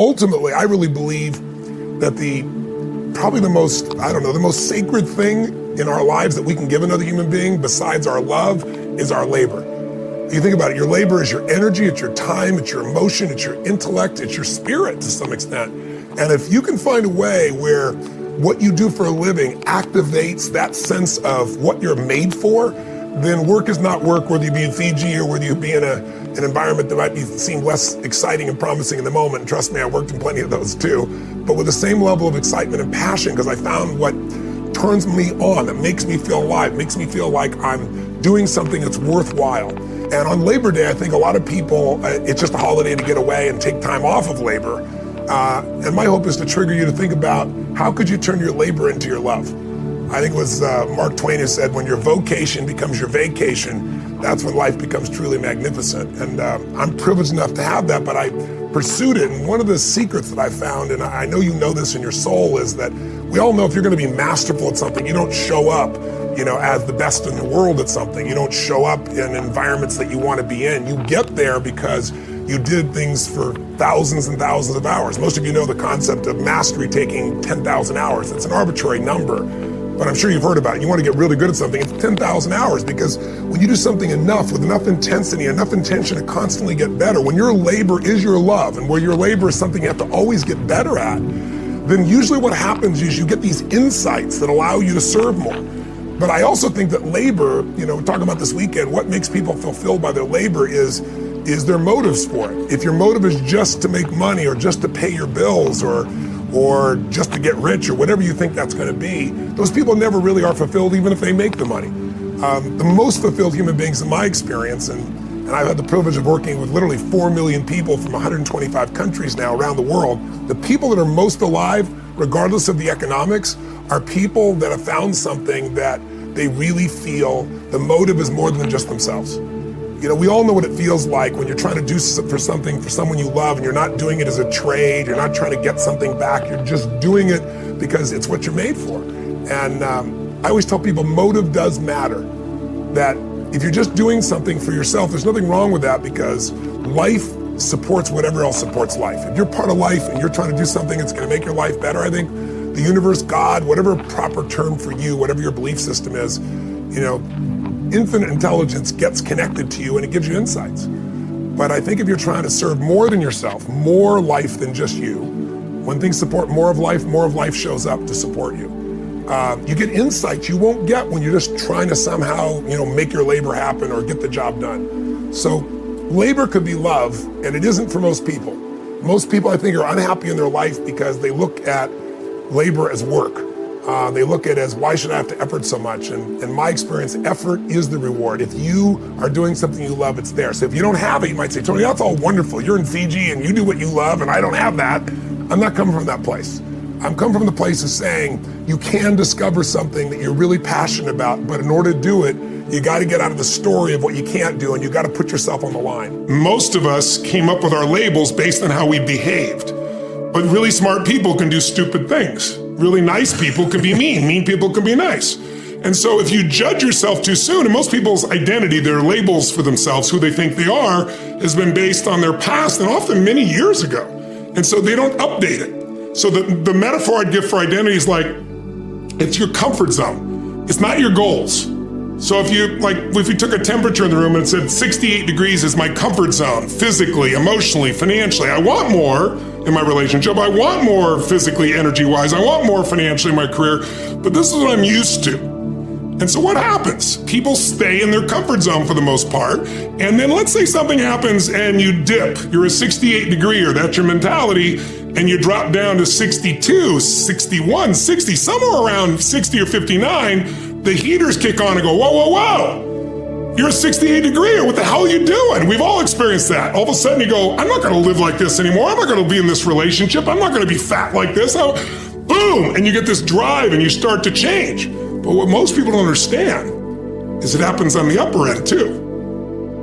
ultimately, I really believe that probably the most sacred thing in our lives that we can give another human being besides our love is our labor. You think about it, your labor is your energy, it's your time, it's your emotion, it's your intellect, it's your spirit to some extent. And if you can find a way where what you do for a living activates that sense of what you're made for, then work is not work, whether you be in Fiji or whether you be in an environment that might seem less exciting and promising in the moment. And trust me, I worked in plenty of those too, but with the same level of excitement and passion, because I found what turns me on, that makes me feel alive, makes me feel like I'm doing something that's worthwhile. And on Labor Day, I think a lot of people, it's just a holiday to get away and take time off of labor. And my hope is to trigger you to think about how could you turn your labor into your love? I think it was Mark Twain who said, when your vocation becomes your vacation, that's when life becomes truly magnificent. And I'm privileged enough to have that, but I pursued it. And one of the secrets that I found, and I know you know this in your soul, is that we all know if you're going to be masterful at something, you don't show up as the best in the world at something. You don't show up in environments that you want to be in. You get there because you did things for thousands and thousands of hours. Most of you know the concept of mastery taking 10,000 hours. It's an arbitrary number, but I'm sure you've heard about it. You want to get really good at something, it's 10,000 hours, because when you do something enough, with enough intensity, enough intention to constantly get better, when your labor is your love, and where your labor is something you have to always get better at, then usually what happens is you get these insights that allow you to serve more. But I also think that labor, we're talking about this weekend, what makes people fulfilled by their labor is their motives for it. If your motive is just to make money or just to pay your bills or just to get rich or whatever you think that's going to be, those people never really are fulfilled even if they make the money. The most fulfilled human beings in my experience, and I've had the privilege of working with literally 4 million people from 125 countries now around the world, the people that are most alive, regardless of the economics, are people that have found something that they really feel the motive is more than just themselves. We all know what it feels like when you're trying to do for something for someone you love and you're not doing it as a trade, you're not trying to get something back, you're just doing it because it's what you're made for. And I always tell people motive does matter, that if you're just doing something for yourself, there's nothing wrong with that, because life supports whatever else supports life. If you're part of life and you're trying to do something that's going to make your life better, I think the universe, God, whatever proper term for you, whatever your belief system is, infinite intelligence gets connected to you and it gives you insights. But I think if you're trying to serve more than yourself, more life than just you, when things support more of life shows up to support you. You get insights you won't get when you're just trying to somehow, make your labor happen or get the job done. So labor could be love, and it isn't for most people. Most people, I think, are unhappy in their life because they look at labor as work. They look at it as, why should I have to effort so much? And in my experience, effort is the reward. If you are doing something you love, it's there. So if you don't have it, you might say, Tony, that's all wonderful. You're in Fiji and you do what you love and I don't have that. I'm not coming from that place. I'm coming from the place of saying you can discover something that you're really passionate about, but in order to do it, you got to get out of the story of what you can't do, and you got to put yourself on the line. Most of us came up with our labels based on how we behaved, but really smart people can do stupid things. Really nice people can be mean. Mean people can be nice. And so if you judge yourself too soon, and most people's identity, their labels for themselves, who they think they are, has been based on their past and often many years ago. And so they don't update it. So the metaphor I'd give for identity is like, it's your comfort zone. It's not your goals. So if you took a temperature in the room and it said 68 degrees is my comfort zone, physically, emotionally, financially, I want more in my relationship, I want more physically, energy-wise, I want more financially in my career, but this is what I'm used to. And so what happens? People stay in their comfort zone for the most part, and then let's say something happens and you dip, you're a 68 degree, or that's your mentality, and you drop down to 62, 61, 60, somewhere around 60 or 59, the heaters kick on and go, whoa, whoa, whoa, you're a 68 degree, what the hell are you doing? We've all experienced that. All of a sudden you go, I'm not gonna live like this anymore, I'm not gonna be in this relationship, I'm not gonna be fat like this, boom, and you get this drive and you start to change. But what most people don't understand is it happens on the upper end too.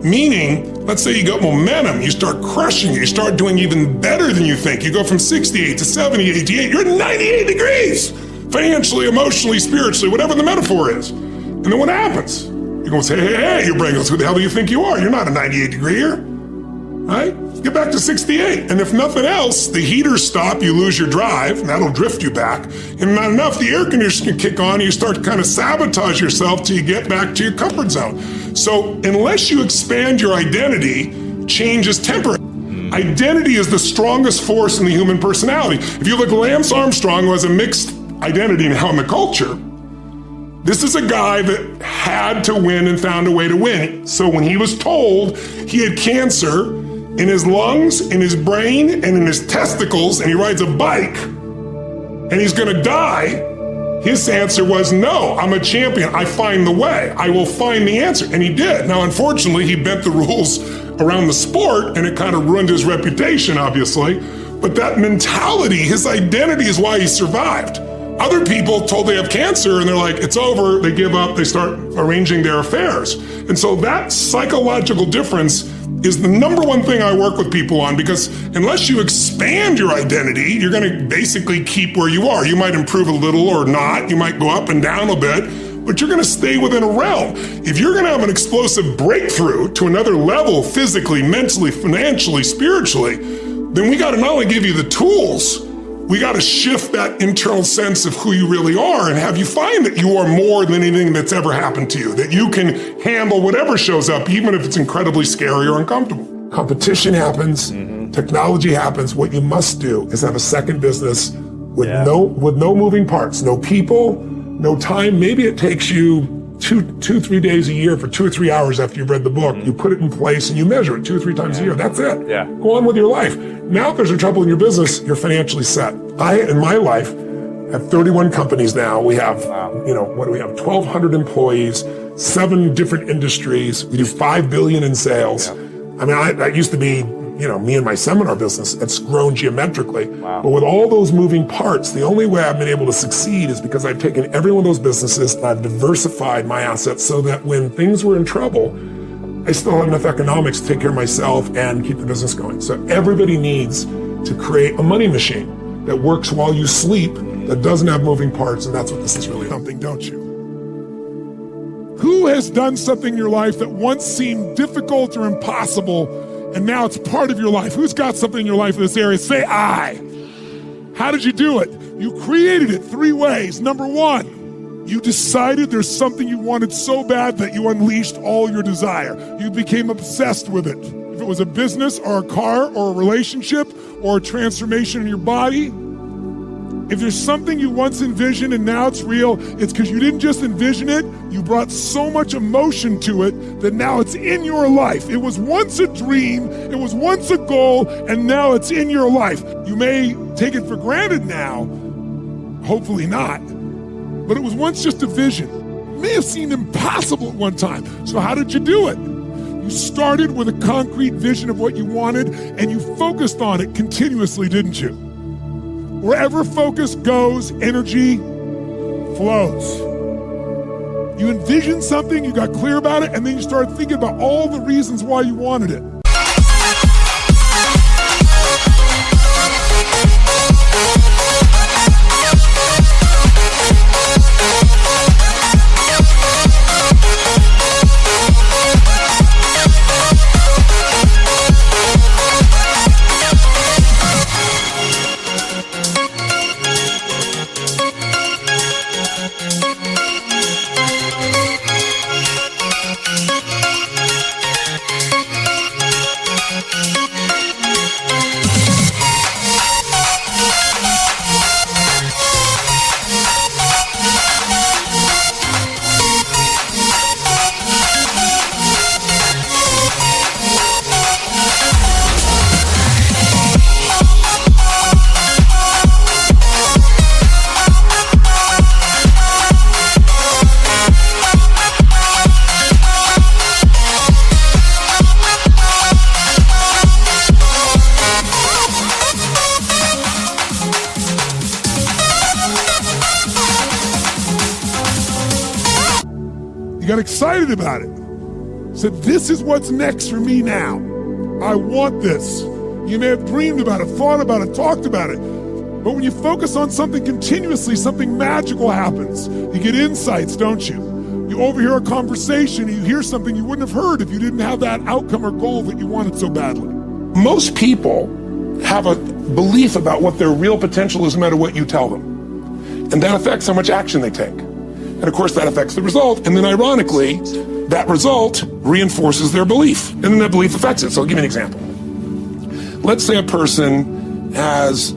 Meaning, let's say you got momentum, you start crushing it, you start doing even better than you think. You go from 68 to 70, 88, you're at 98 degrees. Financially, emotionally, spiritually, whatever the metaphor is. And then what happens? You're going to say, hey, your brain goes, who the hell do you think you are? You're not a 98 degreer, right? get back to 68. And if nothing else, the heaters stop, you lose your drive, and that'll drift you back. And not enough, the air conditioner can kick on, and you start to kind of sabotage yourself till you get back to your comfort zone. So unless you expand your identity, change is temporary. Identity is the strongest force in the human personality. If you look at Lance Armstrong, who has a mixed identity now in the culture, this is a guy that had to win and found a way to win. So when he was told he had cancer in his lungs, in his brain, and in his testicles, and he rides a bike, and he's gonna die, his answer was, no, I'm a champion. I find the way. I will find the answer. And he did. Now, unfortunately, he bent the rules around the sport, and it kind of ruined his reputation, obviously. But that mentality, his identity is why he survived. Other people told they have cancer, and they're like, it's over, they give up, they start arranging their affairs. And so that psychological difference is the number one thing I work with people on, because unless you expand your identity, you're gonna basically keep where you are. You might improve a little or not, you might go up and down a bit, but you're gonna stay within a realm. If you're gonna have an explosive breakthrough to another level, physically, mentally, financially, spiritually, then we gotta not only give you the tools, we gotta shift that internal sense of who you really are and have you find that you are more than anything that's ever happened to you, that you can handle whatever shows up, even if it's incredibly scary or uncomfortable. Competition happens, technology happens. What you must do is have a second business with no moving parts, no people, no time. Maybe it takes you 3 days a year for 2 or 3 hours after you've read the book. You put it in place and you measure it 2 or 3 times a year. That's it. Go on with your life. Now, if there's a trouble in your business, you're financially set. In my life, have 31 companies now. We have, what do we have? 1,200 employees, 7 different industries. We do $5 billion in sales. I mean, that used to be, me and my seminar business. It's grown geometrically. But with all those moving parts, the only way I've been able to succeed is because I've taken every one of those businesses and I've diversified my assets so that when things were in trouble, I still had enough economics to take care of myself and keep the business going. So everybody needs to create a money machine that works while you sleep, that doesn't have moving parts, and that's what this is really something, don't you? Who has done something in your life that once seemed difficult or impossible, and now it's part of your life? Who's got something in your life in this area? Say I. How did you do it? You created it 3 ways. Number 1, you decided there's something you wanted so bad that you unleashed all your desire. You became obsessed with it. If it was a business or a car or a relationship or a transformation in your body, if there's something you once envisioned and now it's real, it's because you didn't just envision it, you brought so much emotion to it that now it's in your life. It was once a dream, it was once a goal, and now it's in your life. You may take it for granted now, hopefully not, but it was once just a vision. It may have seemed impossible at one time. So how did you do it? You started with a concrete vision of what you wanted, and you focused on it continuously, didn't you? Wherever focus goes, energy flows. You envisioned something, you got clear about it, and then you started thinking about all the reasons why you wanted it. Got excited about it. Said, this is what's next for me now. I want this. You may have dreamed about it, thought about it, talked about it. But when you focus on something continuously, something magical happens. You get insights, don't you? You overhear a conversation, and you hear something you wouldn't have heard if you didn't have that outcome or goal that you wanted so badly. Most people have a belief about what their real potential is no matter what you tell them. And that affects how much action they take. And of course that affects the result. And then ironically, that result reinforces their belief. And then that belief affects it. So I'll give you an example. Let's say a person has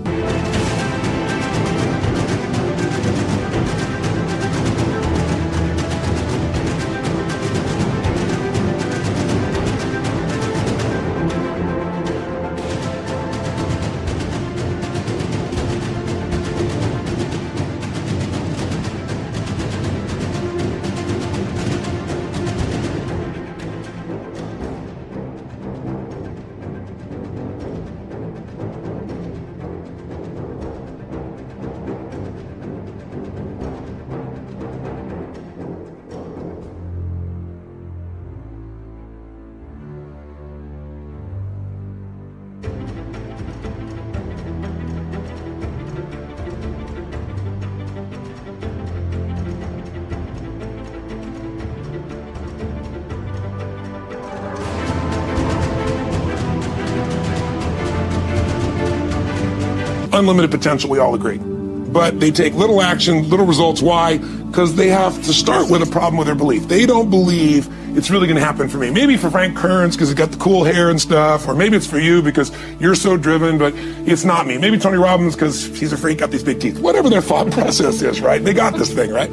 unlimited potential, we all agree. But they take little action, little results. Why? Because they have to start with a problem with their belief. They don't believe it's really going to happen for me. Maybe for Frank Kearns because he's got the cool hair and stuff, or maybe it's for you because you're so driven, but it's not me. Maybe Tony Robbins because he's a freak, got these big teeth. Whatever their thought process is, right? They got this thing, right?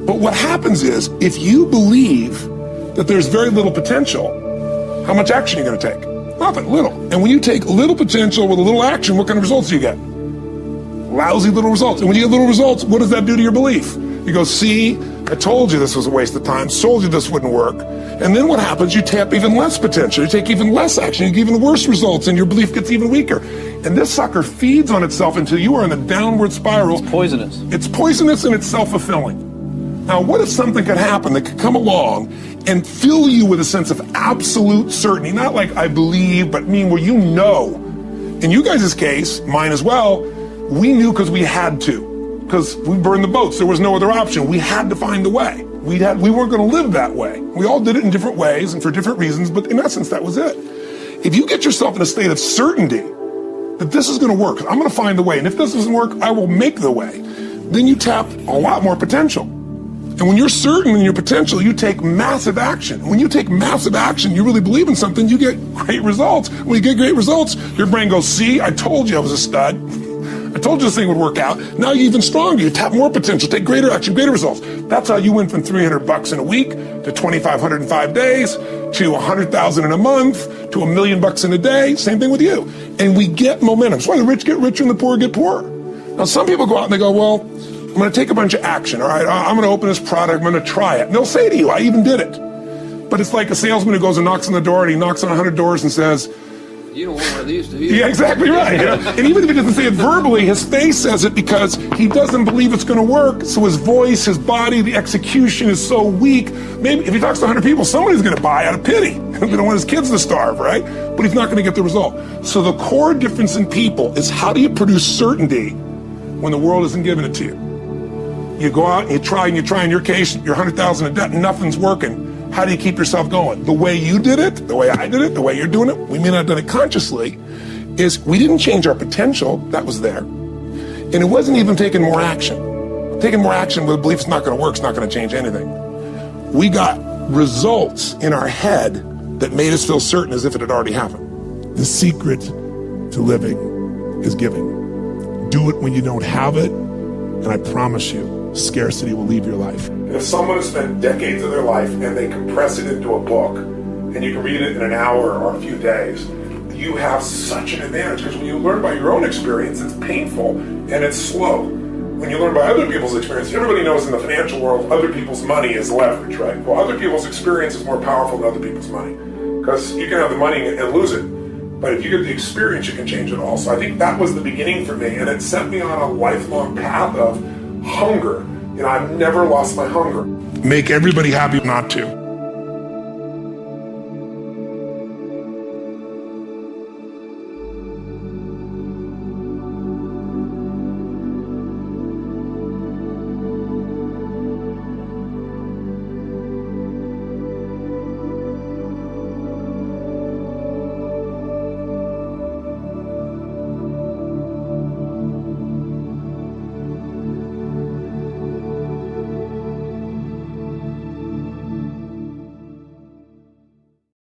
But what happens is, if you believe that there's very little potential, how much action are you going to take? Nothing, little. And when you take little potential with a little action, what kind of results do you get? Lousy little results. And when you get little results, what does that do to your belief? You go, see, I told you this was a waste of time, told you this wouldn't work. And then what happens? You tap even less potential, you take even less action, you get even worse results, and your belief gets even weaker. And this sucker feeds on itself until you are in a downward spiral. It's poisonous. It's poisonous and it's self-fulfilling. Now, what if something could happen that could come along and fill you with a sense of absolute certainty? Not like I believe, but mean where you know. In you guys' case, mine as well, we knew because we had to, because we burned the boats. There was no other option. We had to find a way. We weren't going to live that way. We all did it in different ways and for different reasons, but in essence, that was it. If you get yourself in a state of certainty that this is going to work, I'm going to find the way, and if this doesn't work, I will make the way, then you tap a lot more potential. And when you're certain in your potential, you take massive action. And when you take massive action, you really believe in something, you get great results. When you get great results, your brain goes, see, I told you I was a stud. I told you this thing would work out. Now you're even stronger. You tap more potential, take greater action, greater results. That's how you went from $300 in a week to $2,500 in 5 days to $100,000 in a month to $1 million in a day. Same thing with you. And we get momentum. That's why the rich get richer and the poor get poorer. Now some people go out and they go, well, I'm going to take a bunch of action. All right, I'm going to open this product. I'm going to try it. And they'll say to you, I even did it. But it's like a salesman who goes and knocks on the door, and he knocks on 100 doors and says, you don't want one of these, do you? Yeah, exactly right. You know? And even if he doesn't say it verbally, his face says it because he doesn't believe it's going to work. So his voice, his body, the execution is so weak. Maybe if he talks to 100 people, somebody's going to buy out of pity. They don't want his kids to starve, right? But he's not going to get the result. So the core difference in people is, how do you produce certainty when the world isn't giving it to you? You go out and you try. In your case, you're 100,000 in debt and nothing's working. How do you keep yourself going? The way you did it, the way I did it, the way you're doing it, we may not have done it consciously, is we didn't change our potential. That was there. And it wasn't even taking more action. Taking more action with a belief it's not going to work, it's not going to change anything. We got results in our head that made us feel certain as if it had already happened. The secret to living is giving. Do it when you don't have it, and I promise you, scarcity will leave your life. If someone has spent decades of their life and they compress it into a book, and you can read it in an hour or a few days, you have such an advantage, because when you learn by your own experience, it's painful and it's slow. When you learn by other people's experience, everybody knows in the financial world, other people's money is leverage, right? Well, other people's experience is more powerful than other people's money, because you can have the money and lose it. But if you get the experience, you can change it all. So I think that was the beginning for me, and it set me on a lifelong path of hunger. You know, I've never lost my hunger. Make everybody happy not to.